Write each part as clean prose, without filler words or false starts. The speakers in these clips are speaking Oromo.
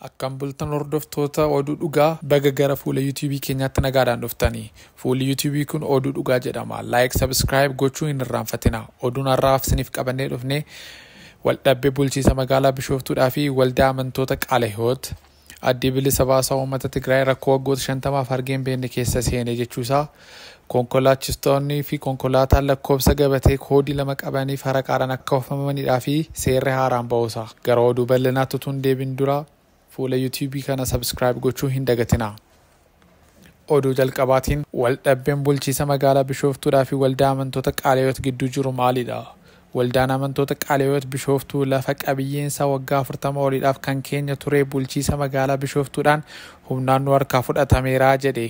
Akkam bultan hordoftoota oduu dhugaa baga gara fuula YouTube keenyaatti nagaadhaan dhuftanii. Fuulli YouTube kun oduu dhugaa jedhama. Like, subscribe gochuu hin irraanfatina. Oduun har'aaf isiniif qabannee dhufne waldhabbii bulchiinsa magaalaa Bishooftuudhaa fi waldaa amantoota Qaalahiwoot addi bilisa baasaa uummata Tigraay rakkoo waggoota 50 argeen beenne keessa seenee jechuusaa. Konkolaachistoonni fi konkolaataan lakkoofsa gabatee koodii 2 qabanii fara qaaraan akka oofamaniidhaa fi seerri haaraan ba'uusaa. Gara oduu bal'inaatti tun deebin dura fuula YouTube kana subscribe gochuu hin dagatina. Oduu jalqabaatiin waldhabbiin bulchiinsa magaalaa Bishooftuudhaa fi waldaa amantoota Qaalahiwoot gidduu jiru maalidha? Waldaan amantoota Qaalahiwoot Bishooftuu lafa qabiyyeensa waggaa 40 oliidhaaf kan keenya ture bulchiinsa magaalaa Bishooftuudhaan humnaan nu harkaa fudhatameera jedhe.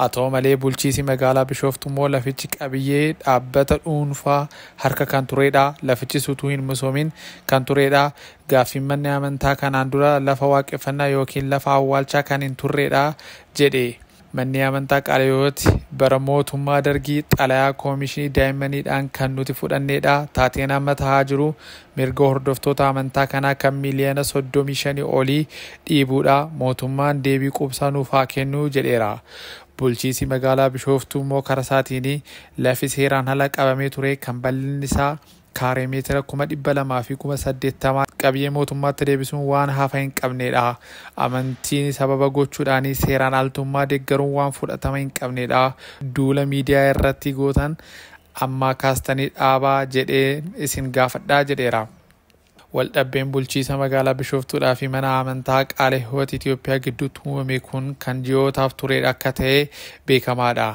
Atoo malee bulchiinsi magaalaa Bishooftuu immoo lafichi qabiyyee dhaabbata dhuunfaa harka kan turedha. Lafichi utuu hin misoomin kan turedha. Gaaffiin manni amantaa kanaan dura lafa waaqeffannaa yookiin lafa awwaalchaa kan hin turredha jedhe. Manni amantaa Qaalahiwoot bara mootummaa Dargii xalayaa koomishinii daa'immaniidhaan kan nuti fudhannedha. Taateen amma ta'aa jiru mirga hordoftoota amantaa kanaa kan miliyoona 35 olii dhiibuudha. Mootummaan deebii quubsaa nuuf haa kennu jedheera. Bulchiinsi magaalaa Bishooftuu immoo karaa isaatiin lafi seeraan ala qabamee ture kan bal'inni isaa kaaree meetira 200,000 fi 80,000 qabiyyee mootummaatti deebisuun waan hafa hin qabnedha. Amantiin sababa gochuudhaan seeraan altummaa deeggaruun waan fudhatama hin qabnedha. Duula miidiyaa irratti gootan amma kaastanii dhaabaa jedhee isin gaafadhaa jedheera. Waldhabbiin bulchiinsa magaalaa Bishooftuudhaa fi mana amantaa Qaalahiwoot Itoophiyaa gidduutti uumame kun kan ji'ootaaf turedha akka ta'e beekamaadha.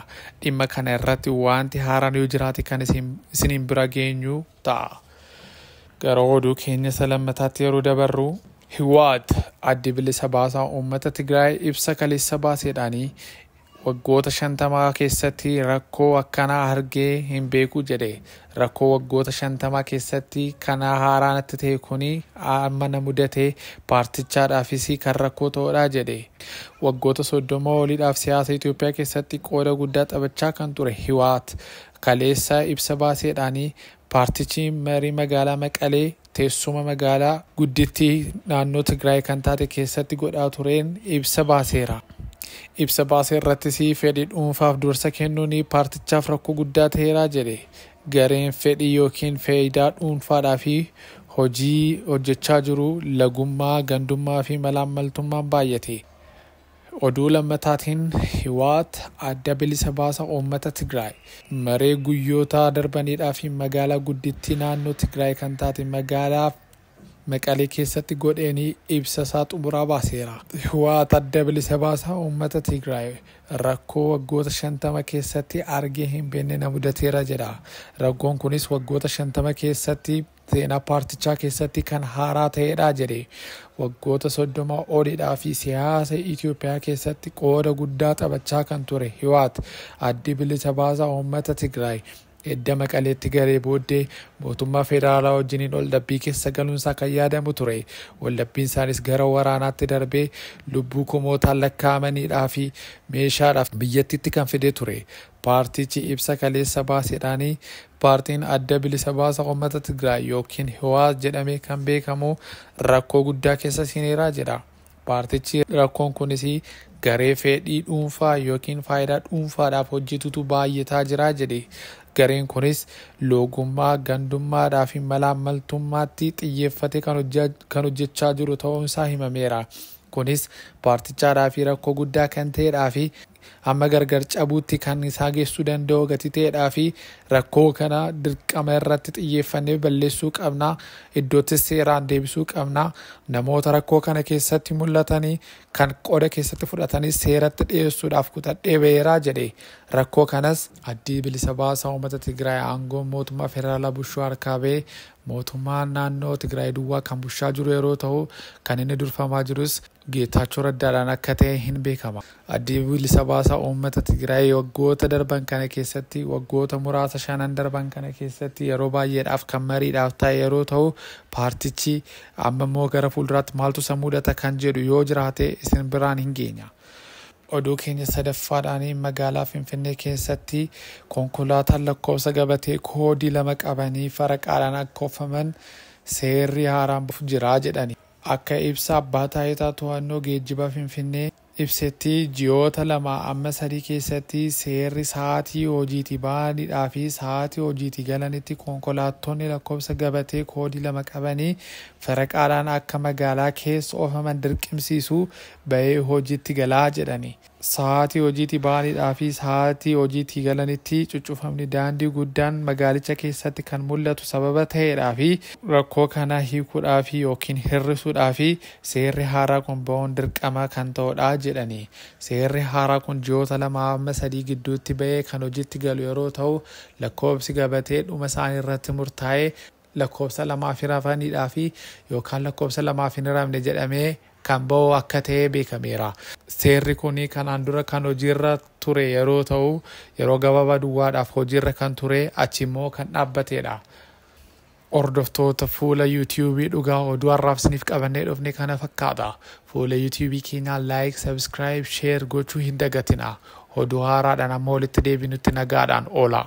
Dhimma kana irratti wanti haaraan yoo jiraate kan isiniin bira geenyu ta'a. Gara oduu keenya lammataatti yeroo dabarru Hiwaat addi bilisa baasaa uummata Tigraay ibsa kaleessa baaseedhaanii waggoota 50 keessatti rakkoo akkanaa argee hin beeku jedhe. Rakkoo waggoota 50 keessatti kana haaraanatti ta'e kuni amma na mudate paartichaadhaafis kan rakkoo ta'udha jedhe. Waggoota 30 oliidhaaf siyaasa Itoophiyaa keessatti qooda guddaa taphachaa kan ture Hiwaat kaleessa ibsa baaseedhaanii paartichi marii magaalaa Maqalee teessuma magaalaa guddittii naannoo Tigraay kan taate keessatti godhaa tureen ibsa baaseera. Ibsa baasee irrattis fedhii dhuunfaaf dursa kennuun paartichaaf rakkoo guddaa ta'eera jedhe. Gareen fedhii yookiin faayidaa dhuunfaadhaa fi hojii hojjechaa jiru lagummaa, gandummaa fi malaammaltummaan baay'ate. Oduu lammataatiin Hiwaat adda bilisa baasaa uummata Tigraay maree guyyoota darbaniidhaa fi magaalaa guddittii naannoo Tigraay kan taate magaalaa Maqalee keessatti godheenii ibsa isaa xumuraa baaseera. Hiwaat adda bilisa baasaa uummata Tigraay rakkoo waggoota 50 keessatti argee hin beekne na mudateera jedha. Rakkoon kunis waggoota 50 keessatti seenaa paartichaa keessatti kan haaraa ta'edha jedhe. Waggoota 30 oliidhaa fi siyaasa Itoophiyaa keessatti qooda guddaa taphachaa kan ture Hiwaat addi bilisa baasaa uummata Tigraay edda Maqaleetti garee booddee mootummaa federaalaa wajjiniin waldhabbii keessa galuunsaa kan yaadamu ture. Waldhabbiin isaanis gara waraanaatti darbee lubbuu kumootaan lakkaa'amaniidhaa fi meeshaadhaaf biyyattiitti kan fidee ture. Paartichi ibsa kaleessa baaseedhaanii paartiin adda bilisa baasaa uummata Tigraay yookiin Hiwaat jedhamee kan beekamu rakkoo guddaa keessa seeneera jedha. Paartichi rakkoon kunis garee fedhii dhuunfaa yookiin faayidaa dhuunfaadhaaf hojjetutu baay'ataa jira jedhe. Gareen kunis loogummaa, gandummaadhaa fi malaammaltummaatti xiyyeeffate kan hojjechaa jiru ta'uunsaa himameera. Kunis paartichaadhaa fi rakkoo guddaa kan ta'edhaa fi amma gargar cabuutti kan isaa geessuu danda'u gatii ta'edhaa fi rakkoo kana dirqama irratti xiyyeeffannee balleessuu qabna. Iddoottis seeraan deebisuu qabna. Namoota rakkoo kana keessatti mul'atanii kan qooda keessatti fudhatanis seeratti dhiyeessuudhaaf kutadhee ba'eera jedhe. Rakkoo kanas addi bilisa baasaa uummata Tigraay aangoo mootummaa federaalaa bulchuu harkaa ba'ee mootummaan naannoo Tigraay duwwaa kan bulchaa jiru yeroo ta'u kan inni durfamaa jirus Geetaachoo Raddaadhaan akka ta'e hin beekama. Addi bilisa baasaa uummata Tigraay waggoota darban kana keessatti waggoota muraasa 5 darban kana keessatti yeroo baay'eedhaaf kan mariidhaaf ta'e yeroo ta'u paartichi amma immoo gara fuulduraatti maaltu isa mudata kan jedhu yoo jiraate isin biraan hin geenya. Oduu keenya sadaffaadhaan magaalaa Finfinnee keessatti konkolaataan lakkoofsa gabatee koodii 2 qabanii fara qaaraan akka oofaman seerri haaraan jira jedhani. akka ibsa abbaa taayitaa to'annoo geejjiba Finfinnee ibsetti ji'oota 2-3 keessatti seerri sa'aatii hojiitii ba'aniidhaa fi sa'aatii hojiitii galanitti konkolaattonni lakkoofsa gabatee koodii 2 qabanii faraqaadhaan akka magaalaa keessa oofaman dirqamsiisu ba'ee hojiitti galaa jedhani. Sa'aatii hojiitii ba'aniidhaa fi sa'aatii hojiitii galanitti cuccufamni daandii guddaan magaalicha keessatti kan mul'atu sababa ta'eedhaa fi rakkoo kana hiikuudhaa fi yookiin hir'isuudhaa fi seerri haaraa kun ba'uun dirqama kan ta'udha jedhani. Seerri haaraa kun ji'oota 2-3 gidduutti ba'ee kan hojiitti galu yeroo ta'u lakkoofsi gabatee dhuma isaanii irratti murtaa'ee lakkoofsa 2 rafaniidhaa fi yookaan lakkoofsa 2 hin ramne jedhamee kan ba'u akka ta'e beekameera. Seerri kun kanaan dura kan hojiirra ture yeroo ta'u yeroo gabaabaa duwwaadhaaf hojiirra kan ture achi immoo kan dhaabbateedha. Hordoftoota fuula YouTube dhugaa oduu har'aaf isiniif qabannee dhufne kana fakkaata. Fuula YouTube keenyaa like, subscribe, share gochuu hin dagatinaa. Oduu haaraadhaan amma walitti deebinutti nagaadhaan oola.